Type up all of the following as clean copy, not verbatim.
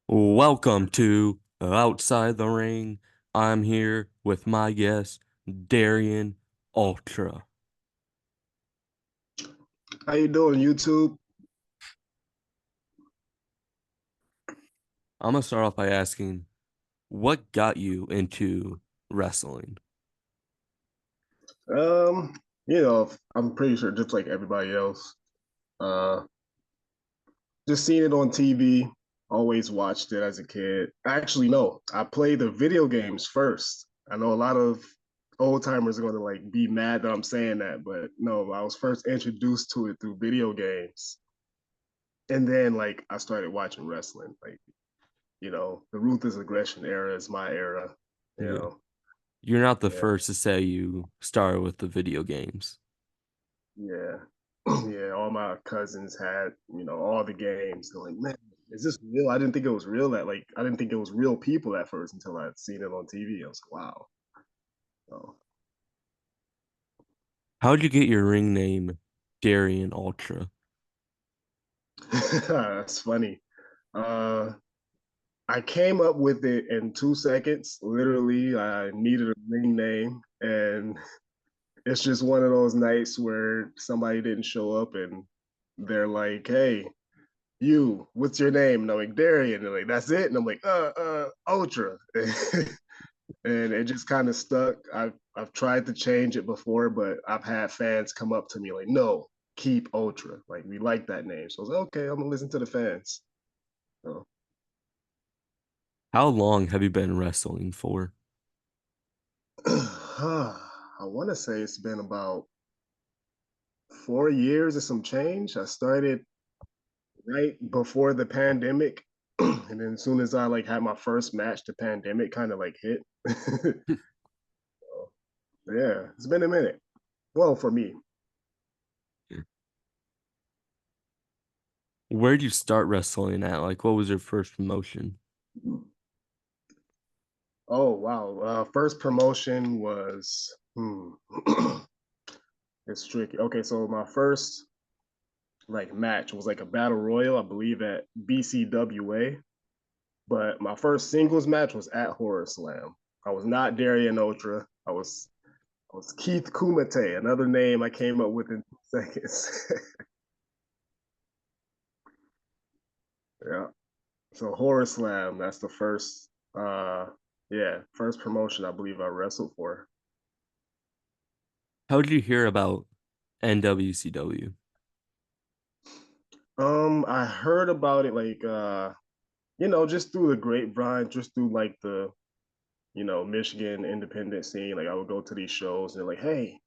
Welcome to Outside the Ring. I'm here with my guest, Darion Ultra. How you doing, YouTube? I'm gonna start off by asking, what got you into wrestling? Um, I'm pretty sure just like everybody else. Uh, just seen it on TV, always watched it as a kid. Actually, no, I played the video games first. I know a lot of old timers are gonna like be mad that I'm saying that, but no, I was first introduced to it through video games. And then like I started watching wrestling. Like, the ruthless aggression era is my era, you Yeah. know. You're not the Yeah. first to say you started with the video games. Yeah. Yeah, all my cousins had, all the games. They're like, man, is this real? I didn't think it was real I didn't think it was real people at first until I'd seen it on TV. I was like, wow. So How'd you get your ring name, Darion Ultra? that's funny. Uh I came up with it in 2 seconds. Literally, I needed a ring name and it's just one of those nights where somebody didn't show up and they're like, hey, what's your name? And I'm like, Darian. And they're like, that's it. And I'm like, Ultra. And it just kind of stuck. I've tried to change it before, but I've had fans come up to me like, no, keep Ultra. Like we like that name. So I was like, okay, I'm gonna listen to the fans. So, How long have you been wrestling for? I want to say it's been about 4 years or some change. I started right before the pandemic. And then as soon as I like had my first match, the pandemic kind of like hit. So, yeah, it's been a minute. Well, for me. Where'd you start wrestling at? Like, what was your first promotion? Oh wow. First promotion was it's tricky. Okay, so my first like match was like a battle royal, I believe at BCWA. But my first singles match was at Horror Slam. I was not Darian Ultra. I was Keith Kumite, another name I came up with in 2 seconds. Yeah. So Horror Slam, that's the first first promotion I believe I wrestled for. How did you hear about NWCW? I heard about it like just through the grapevine, just through like the, Michigan independent scene. Like I would go to these shows and they're like, hey,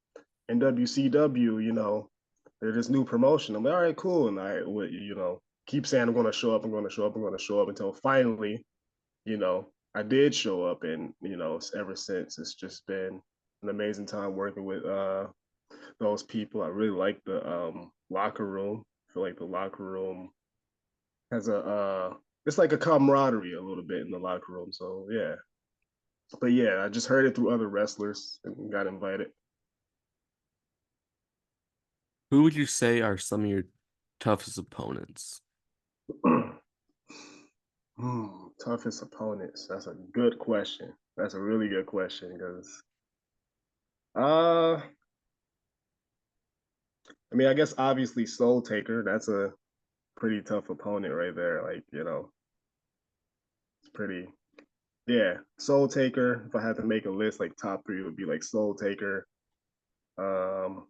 NWCW, they're this new promotion. I'm like, all right, cool. And I would, keep saying I'm gonna show up, I'm gonna show up, I'm gonna show up until finally, I did show up and, ever since it's just been an amazing time working with those people. I really like the locker room. I feel like the locker room has a it's like a camaraderie a little bit in the locker room. So yeah. But yeah, I just heard it through other wrestlers and got invited. Who would you say are some of your toughest opponents? Toughest opponents. That's a good question. That's a really good question because uh I mean I guess obviously Soul Taker, that's a pretty tough opponent right there. Like, it's pretty yeah. Soul Taker, if I had to make a list, like top three would be like Soul Taker. Um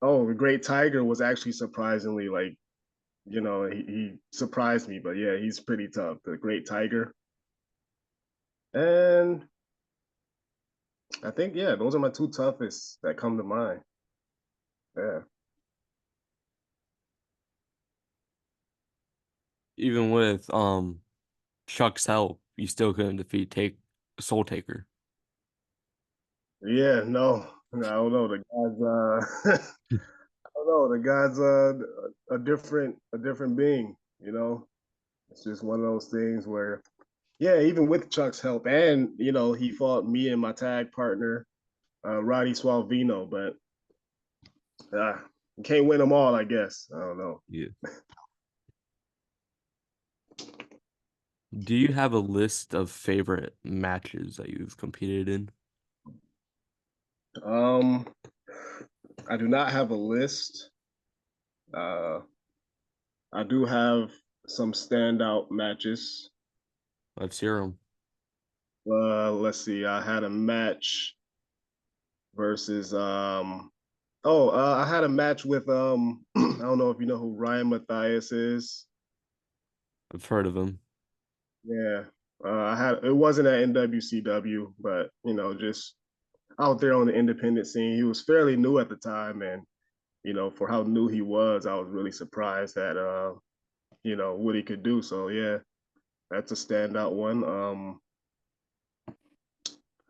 oh, the Great Tiger was actually surprisingly like, he surprised me, but yeah, he's pretty tough. The Great Tiger. And I think, yeah, those are my two toughest that come to mind. Yeah. Even with Chuck's help, you still couldn't defeat Take Soul Taker. Yeah, no, I don't know. The guy's I don't know. The guy's a different being, It's just one of those things where, yeah, even with Chuck's help, and he fought me and my tag partner, Roddy Suavino, but you can't win them all, I guess. I don't know. Yeah. Do you have a list of favorite matches that you've competed in? Um, I do not have a list. Uh, I do have some standout matches. Let's hear them. Let's see. I had a match versus I had a match with I don't know if you know who Ryan Matthias is. I've heard of him. Yeah. I had it wasn't at NWCW, but just out there on the independent scene. He was fairly new at the time, and for how new he was, I was really surprised at what he could do. So yeah, that's a standout one.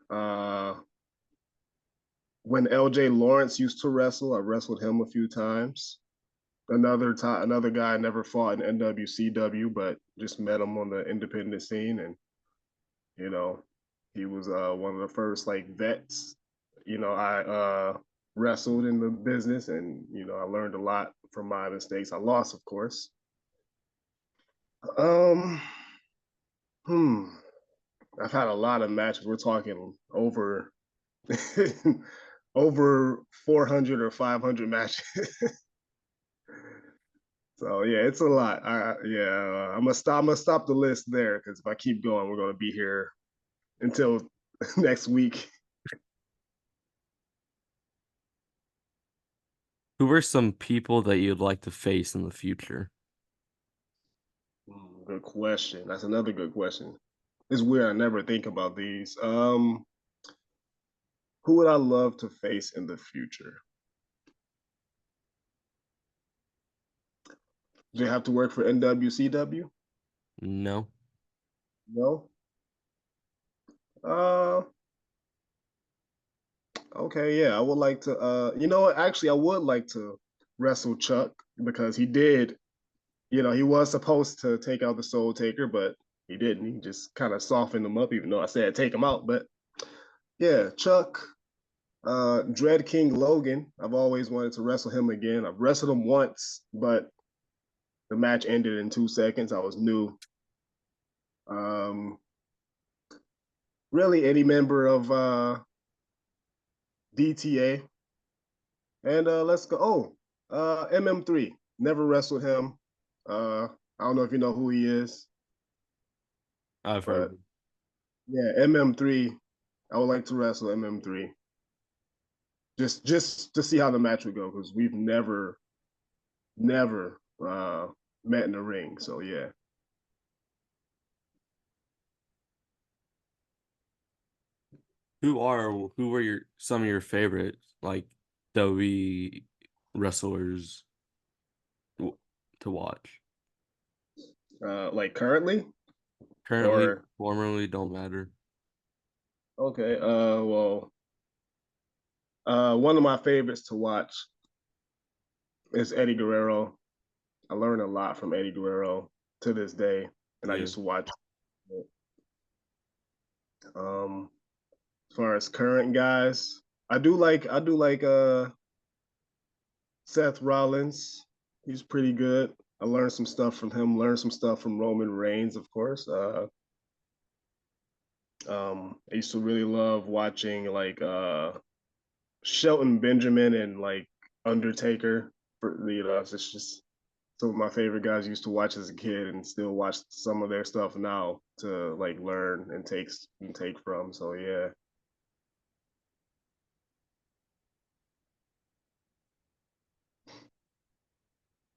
Uh when LJ Lawrence used to wrestle, I wrestled him a few times. Another guy I never fought in NWCW, but just met him on the independent scene, and you know, he was one of the first like vets. I wrestled in the business, and I learned a lot from my mistakes. I lost, of course. Um, hmm. I've had a lot of matches. We're talking over over 400 or 500 matches. So yeah, it's a lot. I'm gonna stop the list there because if I keep going, we're gonna be here until next week. Who are some people that you'd like to face in the future? Good question. That's another good question. It's weird. I never think about these. Who would I love to face in the future? Do you have to work for NWCW? No. No. Uh, okay, yeah. I would like to. You know what? Actually, I would like to wrestle Chuck because he did. He was supposed to take out the Soul Taker, but he didn't. He just kind of softened him up, even though I said take him out. But yeah, Chuck, Dread King Logan. I've always wanted to wrestle him again. I've wrestled him once, but the match ended in 2 seconds. I was new. Um, really, any member of DTA. And let's go. MM3. Never wrestled him. I don't know if you know who he is, I've heard of but him. yeah, MM3. I would like to wrestle MM3 just to see how the match would go because we've never met in the ring. So yeah. Who were your some of your favorite like WWE wrestlers w- to watch? Like currently Currently, or formerly, don't matter. okay. Well, one of my favorites to watch is Eddie Guerrero. I learned a lot from Eddie Guerrero to this day, and I Yeah. used to watch it. As far as current guys, I do like Seth Rollins. He's pretty good. I learned some stuff from him. Learned some stuff from Roman Reigns, of course. I used to really love watching like Shelton Benjamin and like Undertaker. It's just some of my favorite guys used to watch as a kid and still watch some of their stuff now to like learn and take from. So yeah.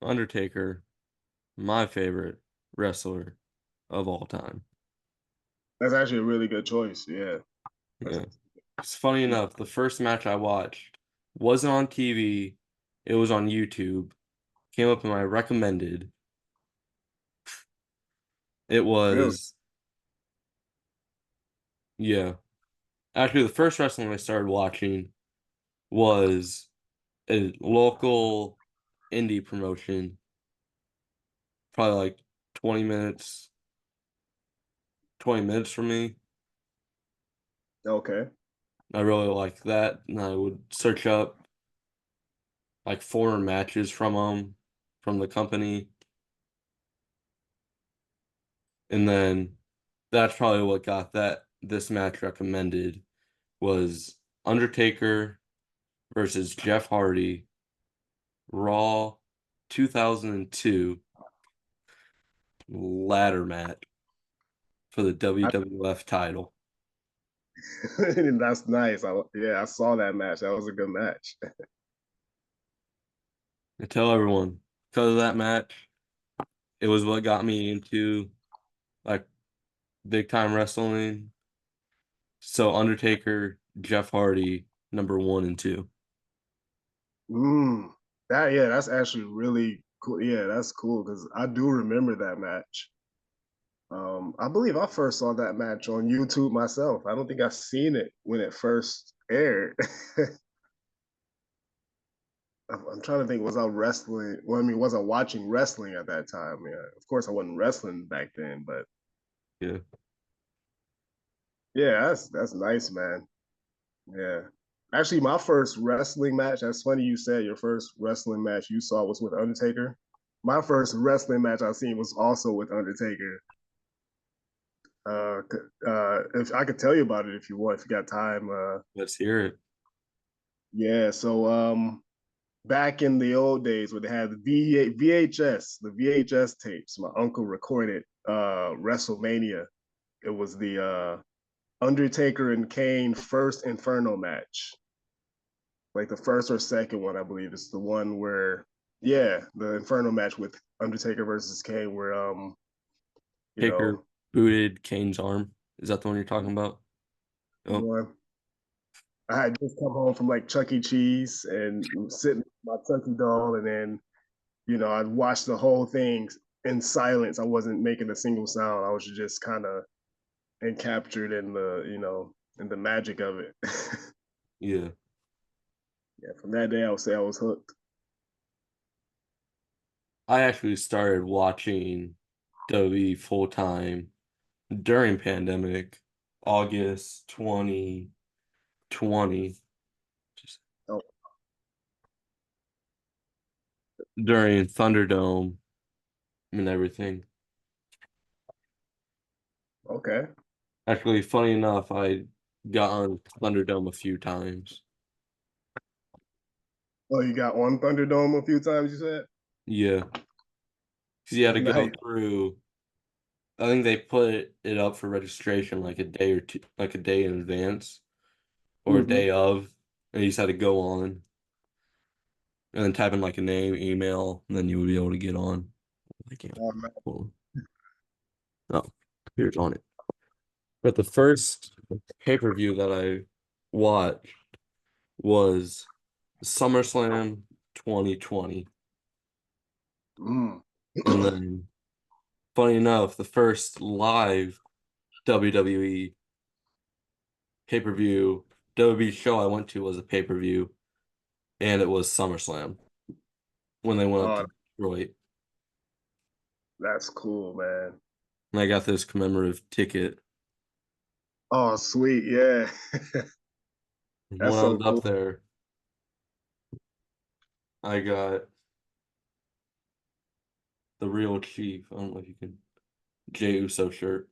Undertaker, my favorite wrestler of all time. That's actually a really good choice. Yeah. That's Yeah. It's funny enough, the first match I watched wasn't on TV, it was on YouTube. Came up in my recommended. It really was, yeah. Actually, the first wrestling I started watching was a local indie promotion, probably like 20 minutes, 20 minutes from me. okay. I really liked that, and I would search up like foreign matches from them, from the company. And then that's probably what got this match recommended was Undertaker versus Jeff Hardy, Raw 2002 ladder match for the WWF title. That's nice. Yeah, I saw that match. That was a good match. I tell everyone, because of that match, it was what got me into like big time wrestling. So Undertaker, Jeff Hardy, number one and two. Mm, that's actually really cool. Yeah, that's cool because I do remember that match. I believe I first saw that match on YouTube myself. I don't think I've seen it when it first aired. I'm trying to think, was I wrestling? Well, I mean, was I watching wrestling at that time? Yeah, of course I wasn't wrestling back then, but Yeah. yeah, that's nice, man. Yeah. Actually, my first wrestling match, that's funny you said your first wrestling match you saw was with Undertaker. My first wrestling match I seen was also with Undertaker. Uh, if I could tell you about it if you want, if you got time. Let's hear it. Yeah, so back in the old days where they had the VHS tapes, my uncle recorded WrestleMania. It was the Undertaker and Kane first Inferno match, like the first or second one, I believe. It's the one where, yeah, the Inferno match with Undertaker versus Kane, where you Taker know, booted Kane's arm. Is that the one you're talking about? the Oh, one I had just come home from like Chuck E. Cheese and sitting with my turkey doll, and then I watched the whole thing in silence. I wasn't making a single sound. I was just kind of encaptured in the magic of it. yeah. Yeah, from that day, I would say I was hooked. I actually started watching WWE full time during pandemic, August 2020, just Oh, during Thunderdome and everything. okay. Actually, funny enough, I got on Thunderdome a few times. Oh, you got on Thunderdome a few times. You said Yeah, because you had to go nice. through. I think they put it up for registration like a day or two, like a day in advance or a Mm-hmm. day of, and you just had to go on and then type in like a name, email, and then you would be able to get on. I can't. Well, oh, here's on it. But the first pay-per-view that I watched was SummerSlam 2020. Mm. And then, funny enough, the first live WWE pay-per-view, WWE show I went to was a pay-per-view, and it was SummerSlam when they went up Oh, to Detroit. that's cool, man. And I got this commemorative ticket. Oh, sweet. Yeah. When That's I so was up cool. there, I got the real chief. I don't know if you can. Jey Uso shirt.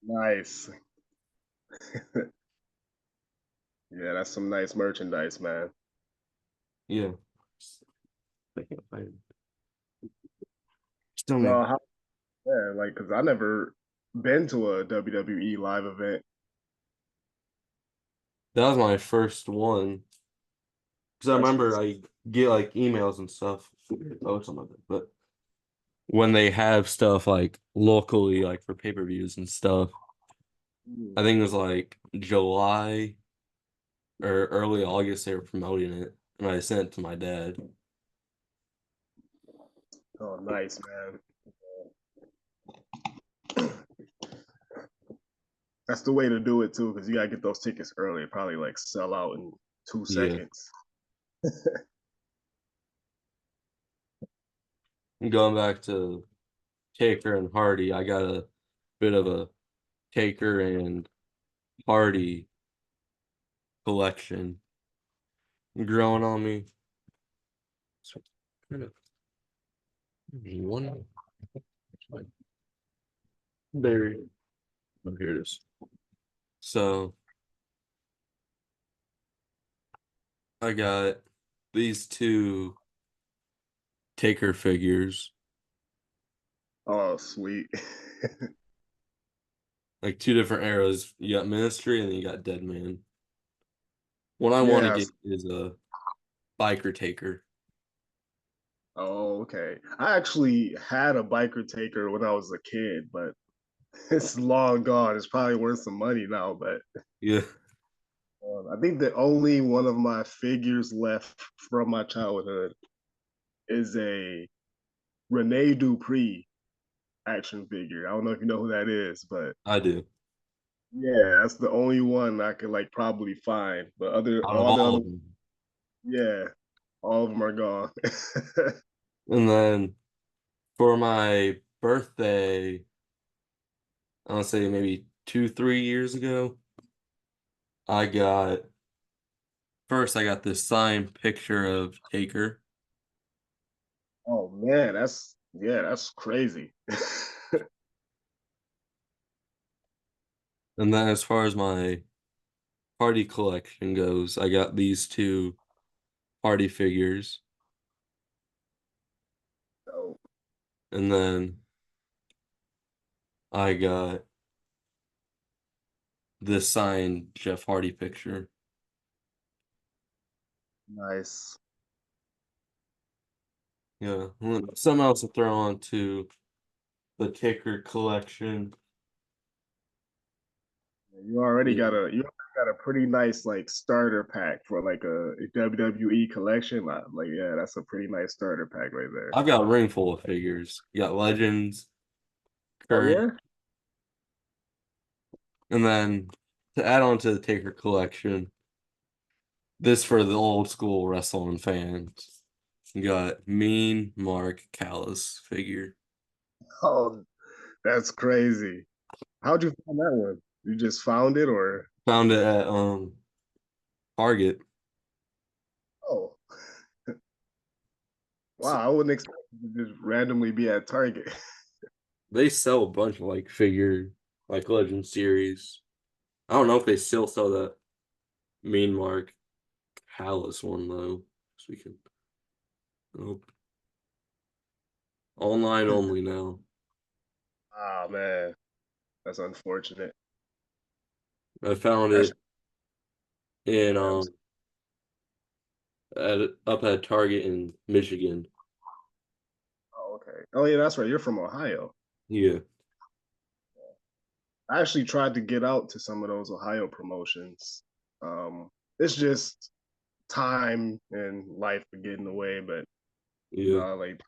Nice. Yeah, that's some nice merchandise, man. Yeah. I can't find it. Still So, need. yeah, like, cause I never been to a WWE live event. That was my first one. Because I That's remember I get like emails and stuff. Oh, something like that. But when they have stuff like locally, like for pay-per-views and stuff, I think it was like July or early August they were promoting it. And I sent it to my dad. oh, nice, man. That's the way to do it too, because you gotta get those tickets early. Probably like sell out in two Yeah. seconds. And going back to Taker and Hardy, I got a bit of a Taker and Hardy collection growing on me. So kind of one Very. Oh, here it is. So I got these two Taker figures, Oh, sweet. like two different eras. You got Ministry and then you got Dead Man. What I want to Yes. get is a Biker Taker. Oh, okay. I actually had a biker taker when I was a kid, but it's long gone. It's probably worth some money now, but Yeah, I think the only one of my figures left from my childhood is a Rene Dupree action figure. I don't know if you know who that is, but I do. yeah, that's the only one I could like probably find. But Out of all the all other, of them. yeah, all of them are gone. And then for my birthday, I want to say maybe 2, 3 years ago, I got first I got this signed picture of Taker. Oh man, that's crazy. And then as far as my party collection goes, I got these two party figures. Oh, And then I got this signed Jeff Hardy picture. nice. Yeah. Something else to throw on to the Taker collection. Yeah. You already got a pretty nice like starter pack for like a WWE collection. Like yeah, that's a pretty nice starter pack right there. I've got a ring full of figures. You got Legends, Oh current, yeah? and then to add on to the Taker collection, this for the old school wrestling fans. You got Mean Mark Callis figure. Oh, that's crazy. How'd you find that one? You just found it or Found it at Target. oh wow, I wouldn't expect it to just randomly be at Target. They sell a bunch of like figure, like Legend series. I don't know if they still sell that Mean Mark Callis one though. So we can oh, online only now. Ah man, that's unfortunate. I found That's it in yeah, up at Target in Michigan. oh, okay. Oh yeah, that's right. You're from Ohio. Yeah, I actually tried to get out to some of those Ohio promotions. It's just time and life to get in the way, but yeah, like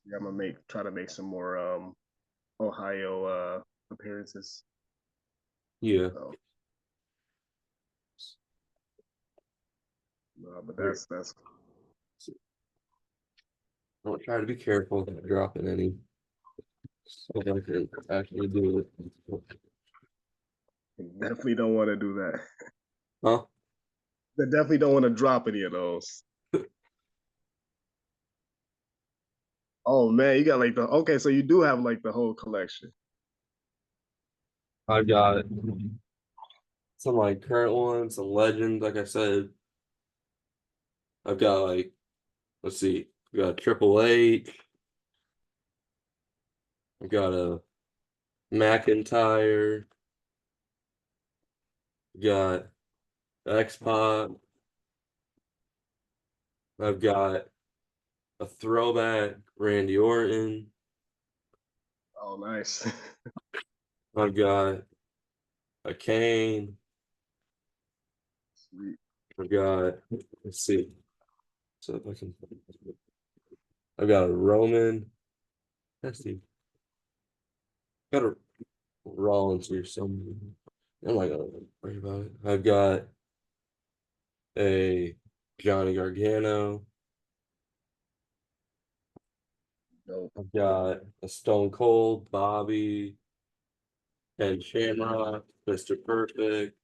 yeah, I'm gonna try to make some more Ohio appearances. yeah. So, but Here, that's I'll try to be careful about dropping any so I can actually do it. definitely don't want to do that. Huh? I definitely don't want to drop any of those. Oh man, you got like the okay, so you do have like the whole collection. I've got some like current ones, some legends. Like I said, I've got like let's see, we got Triple H. I've got a McIntyre. Got X-Pac. I've got a throwback Randy Orton. Oh, nice. I've got a Kane. Sweet. I've got let's see. So if I can, I've got a Roman. Let's see. Got a Rollins here somewhere. I'm not gonna worry about it. I've got a Johnny Gargano. Dope. I've got a Stone Cold, Bobby, and Shamrock, Mr. Perfect.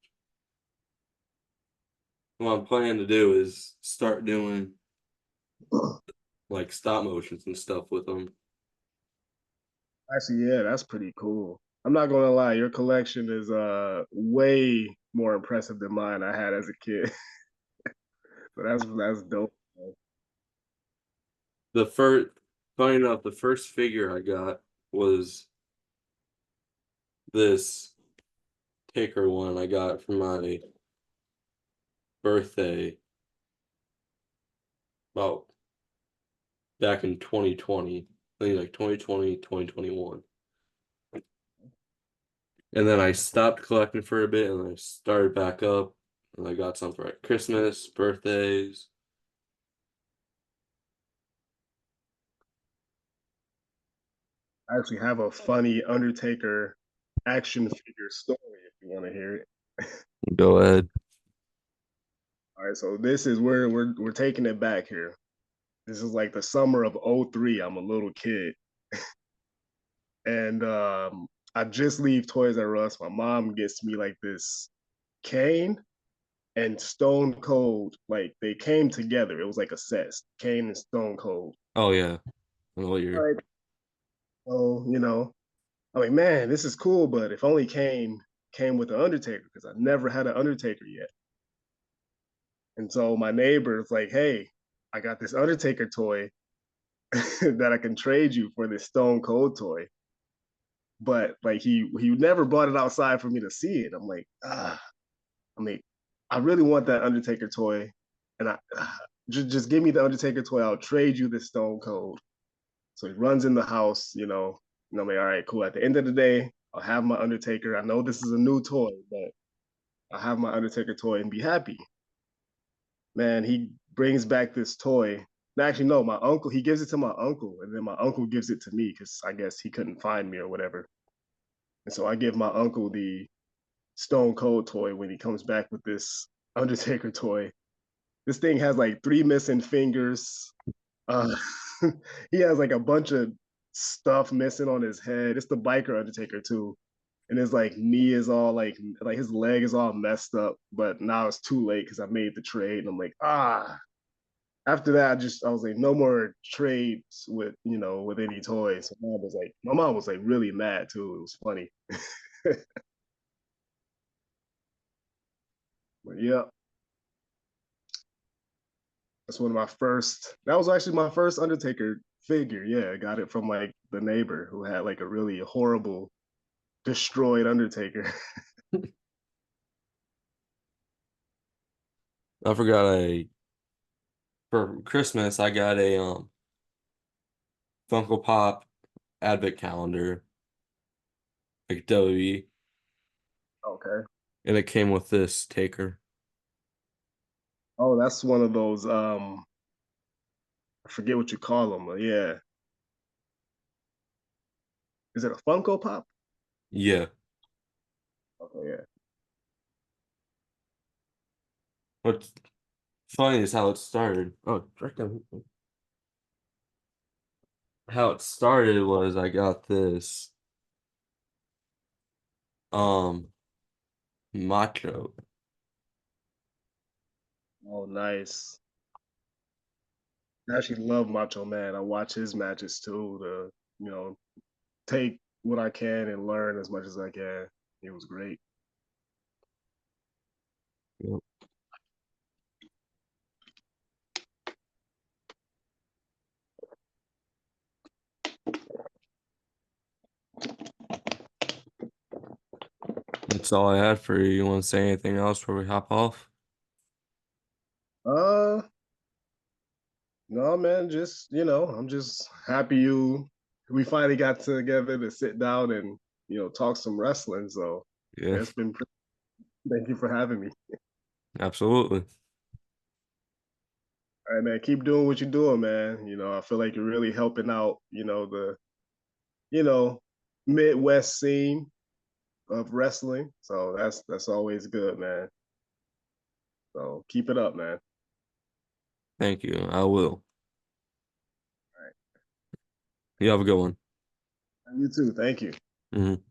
What I'm planning to do is start doing like stop motions and stuff with them. Actually, yeah, that's pretty cool. I'm not gonna lie, your collection is way more impressive than mine I had as a kid. So that's dope. The first, funny enough, the first figure I got was this Taker one I got for my birthday about back in 2020. I think like 2020, 2021. And then I stopped collecting for a bit and then I started back up and I got some for like Christmas, birthdays. I actually have a funny Undertaker action figure story if you want to hear it. Go ahead. All right, so this is where we're taking it back here. This is like the summer of '03. I'm a little kid. And I just leave Toys R Us. My mom gets me like this Kane and Stone Cold. Like they came together. It was like a set. Kane and Stone Cold. Oh yeah. I know what All you're right. So, I'm like, man, this is cool, but if only Kane came with the Undertaker, because I never had an Undertaker yet. And so my neighbor's like, hey, I got this Undertaker toy that I can trade you for this Stone Cold toy. But like he never brought it outside for me to see it. I'm like, I mean, I really want that Undertaker toy, and I just give me the Undertaker toy. I'll trade you the Stone Cold. So he runs in the house, and I'm like, all right, cool. At the end of the day, I'll have my Undertaker. I know this is a new toy, but I'll have my Undertaker toy and be happy. Man, he brings back this toy. Actually, no, my uncle, he gives it to my uncle, and then my uncle gives it to me because I guess he couldn't find me or whatever. And so I give my uncle the Stone Cold toy when he comes back with this Undertaker toy. This thing has like three missing fingers. Uh, he has like a bunch of stuff missing on his head. It's the biker Undertaker too, and his like knee is all like his leg is all messed up. But now it's too late because I made the trade, and I'm like, ah. After that, I was like, no more trades with with any toys. My mom was like really mad too. It was funny, but yeah, that's one of my first. That was actually my first Undertaker figure. Yeah, I got it from like the neighbor who had like a really horrible, destroyed Undertaker. I forgot for Christmas I got a Funko Pop advent calendar, like WWE, Okay. and it came with this Taker. Oh, that's one of those. I forget what you call them. But yeah, is it a Funko Pop? Yeah. Okay, yeah. What's funny is how it started. Oh, right down. How it started was I got this um macho. Oh, nice. I actually love Macho Man. I watch his matches too to take what I can and learn as much as I can. It was great. Yep. That's all I had for you. You want to say anything else before we hop off? Uh, no, man. Just I'm just happy we finally got together to sit down and talk some wrestling. So Yeah, it's been. Thank you for having me. absolutely. All right, man. Keep doing what you're doing, man. I feel like you're really helping out. The you know Midwest scene of wrestling. So that's always good, man. So keep it up, man. Thank you. I will. All right. You have a good one. You too. Thank you. Mhm.